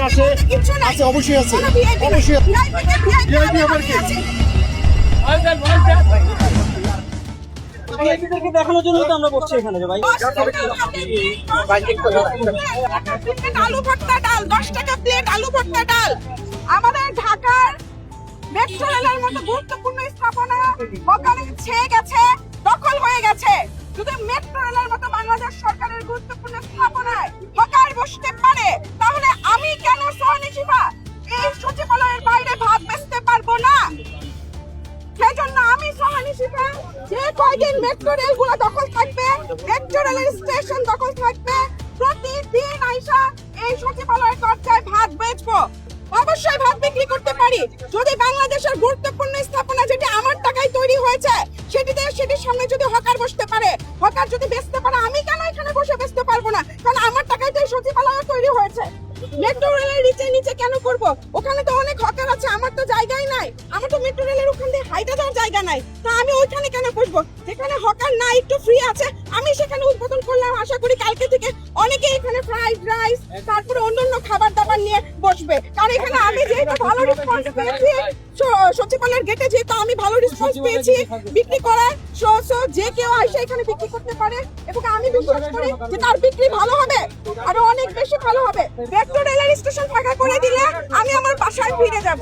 আসে আছে, অবশ্যই আছে, অবশ্যই দেখানোর জন্য তো আমরা বসছি এখানে ভাই। আলু ভর্তা ডাল 10 টাকা প্লেট, আলু ভর্তা ডাল। আমাদের ঢাকার মেট্রো রেলের মতো গুরুত্বপূর্ণ স্থাপনা ওখানে ছেয়ে গেছে, দখল হয়ে গেছে। যদি মেট্রো রেলের মতো বাংলাদেশ সরকারের গুরুত্বপূর্ণ স্থাপনায় হকার বসতে পারে, তাহলে আমি কেন সোহানী শিফা এই সচিবালয়ের বাইরে ভাত বেচতে পারবো না? সেজন্য আমি সোহানী শিফা যে কয়দিন মেট্রো রেল গুলো দখল থাকবে, মেট্রো রেলের স্টেশন দখল থাকবে, প্রতিদিন আইসা এই সচিবালয়ের দরজায় ভাত বেচবো। অবশ্যই ভাত বিক্রি করতে পারি যদি বাংলাদেশের গুরুত্বপূর্ণ স্থাপনা যেটি আমার টাকায় তৈরি হয়েছে সেটির সামনে যদি হকার বসতে পারে, হকার যদি বেচতে পারে, আমি কেন এখানে বসে বেচতে পারবো না? কারণ আমার টাকায় তো এই সচিবালয় তৈরি হয়েছে। মেট্রো রেলের নিচে কেন করব? ওখানে তো অনেক হকার আছে, আমার তো জায়গাই নাই। আমার তো মেট্রো রেলের ওখান দিয়ে হাইটা যাওয়ার জায়গা নাই, তো আমি ওইখানে কেন বসবো? যেখানে হকার নাই, একটু ফ্রি আছে, আমি সেখানে উদ্বোধন করলাম। আশা করি কালকে থেকে অনেকে এখানে ফ্রাইড রাইস তারপরে অন্যান্য খাবার দাবার নিয়ে বসবে। কারণ এখানে আমি যেহেতু ভালো রেসপন্স পেয়েছি, সচিবালয়ের গেটে যেহেতু আমি ভালো রেসপন্স পেয়েছি বিক্রি করার, যে কেউ এসে এখানে বিক্রি করতে পারে এবং আমি বিশ্বাস করি যে তার বিক্রি ভালো হবে, আরো অনেক বেশি ভালো হবে। মেট্রো রেলের স্টেশন ফাঁকা করে দিলে আমি আমার বাসায় ফিরে যাব।